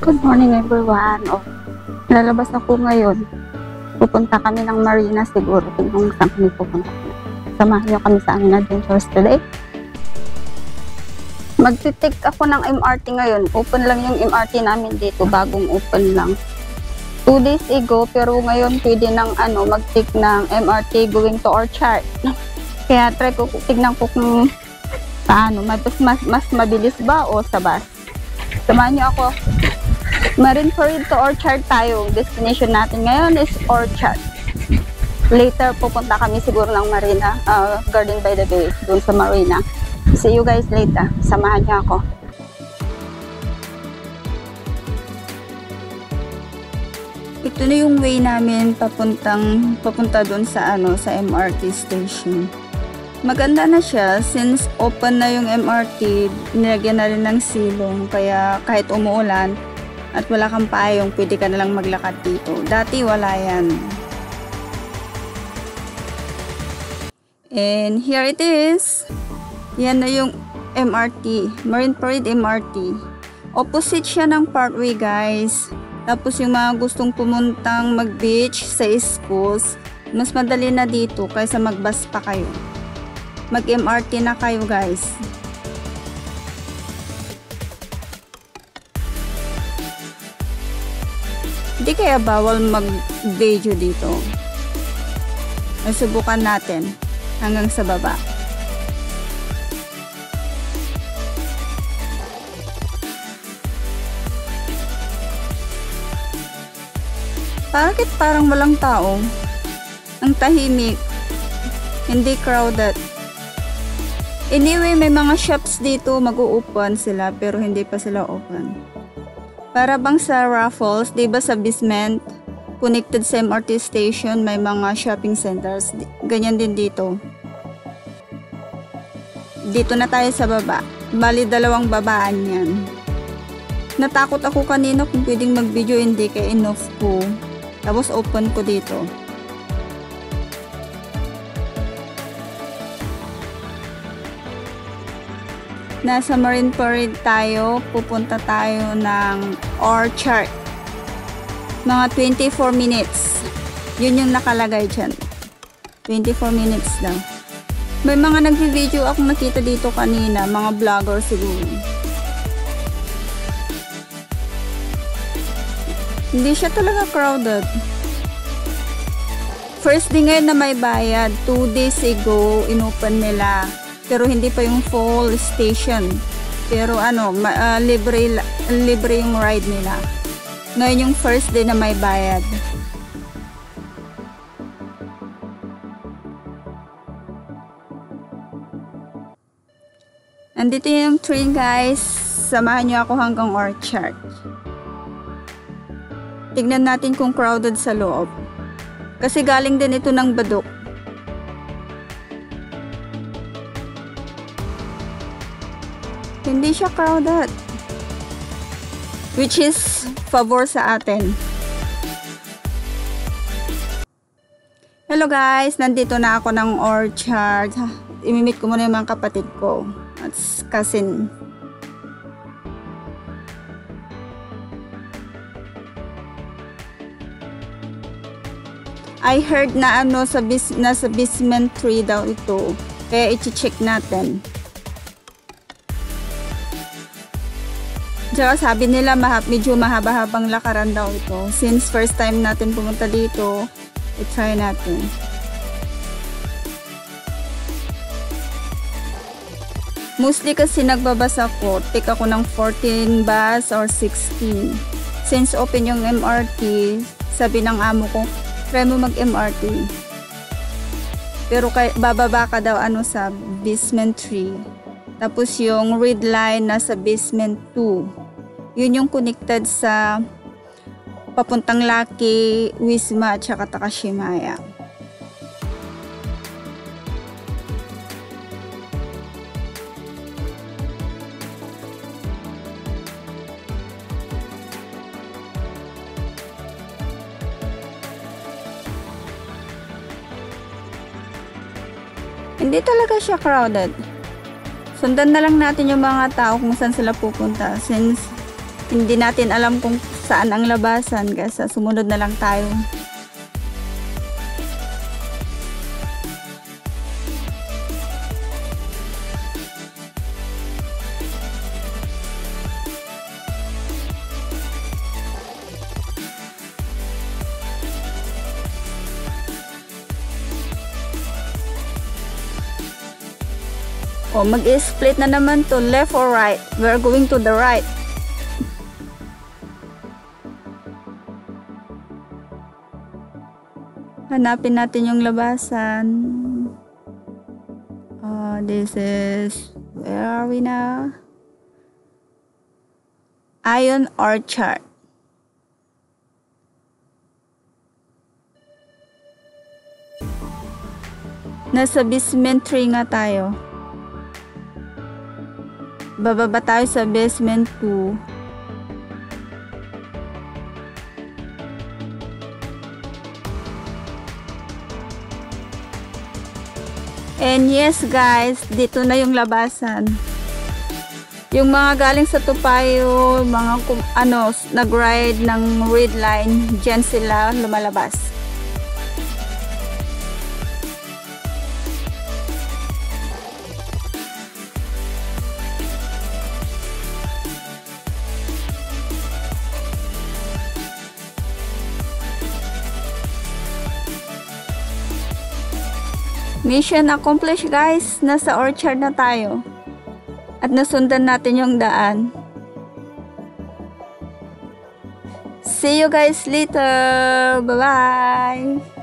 Good morning everyone. Lalabas ako ngayon. Pupunta kami ng marina siguro. Tingnan kung saan kami pupunta. Samahan niyo kami sa aming adventures today. Magti-take ako ng MRT ngayon. Open lang yung MRT namin dito. Bagong open lang. 2 days ago, pero ngayon pwede nang mag-take ng MRT going to Orchard. Kaya try ko, tignan ko kung paano. Mas mabilis ba o sa bus. Samahan niyo ako. Marine Parade to Orchard tayo. Destination natin ngayon is Orchard. Later, pupunta kami siguro ng Marina, Garden by the Bay, doon sa Marina. See you guys later. Samahan niyo ako. Ito na yung way namin papunta doon sa sa MRT station. Maganda na siya since open na yung MRT, nilagyan na rin ng silong, kaya kahit umuulan at wala kang payong, pwede ka na lang maglakad dito. Dati wala yan. And here it is. Yan na yung MRT. Marine Parade MRT. Opposite siya ng Parkway, guys. Tapos yung mga gustong pumuntang mag-beach sa schools, mas madali na dito kaysa mag-bus pa kayo. Mag-MRT na kayo, guys. Hindi kaya bawal mag-video dito. Subukan natin hanggang sa baba. Bakit parang walang tao? Ang tahimik. Hindi crowded. Anyway, may mga shops dito, mag-u-open sila pero hindi pa sila open. Para bang sa Raffles, di ba sa basement, connected sa MRT station, may mga shopping centers. Ganyan din dito. Dito na tayo sa baba. Bali, 2 babaan yan. Natakot ako kanina kung pwedeng mag-video, hindi kaya enough ko. Tapos open ko dito. Nasa Marine Parade tayo, pupunta tayo ng Orchard. Mga 24 minutes. Yun yung nakalagay dyan. 24 minutes lang. May mga nag-video akong nakita dito kanina, mga vlogger siguro. Hindi siya talaga crowded. First day ngayon na may bayad. 2 days ago, inopen nila. Pero hindi pa yung full station. Pero libre yung ride nila. Ngayon yung first day na may bayad. Andito yung train, guys. Samahan nyo ako hanggang Orchard. Tignan natin kung crowded sa loob. Kasi galing din ito ng Baduk. Hindi siya crowded. Which is favor sa atin. Hello guys, nandito na ako ng Orchard. Imimit ko muna yung mga kapatid ko. At cousin. I heard na nasa basement 3 daw ito. Kaya i-check natin. Tsaka sabi nila medyo mahaba-habang lakaran daw ito. Since first time natin pumunta dito, i-try natin. Mostly kasi nagbabas ako. Take ako ng 14 bus or 16. Since open yung MRT, sabi ng amo ko, try mo mag-MRT. Pero bababa ka daw sa basement 3. Tapos yung red line nasa basement 2. Yun yung connected sa papuntang Lucky, Wisma at saka Takashimaya. Hindi talaga siya crowded. Sundan na lang natin yung mga tao kung saan sila pupunta since Hindi natin alam kung saan ang labasan, guys. Sumunod na lang tayo. O, mag-split na naman to left or right. We're going to the right. Hanapin natin yung labasan. This is, where are we now? Ion Orchard. Nasa basement 3 nga tayo. Bababa tayo sa basement 2. And yes guys, dito na yung labasan. Yung mga galing sa Topayo, mga nag-ride ng red line, dyan sila lumalabas. Mission accomplished guys, nasa orchard na tayo. At nasundan natin yung daan. See you guys later. Bye-bye.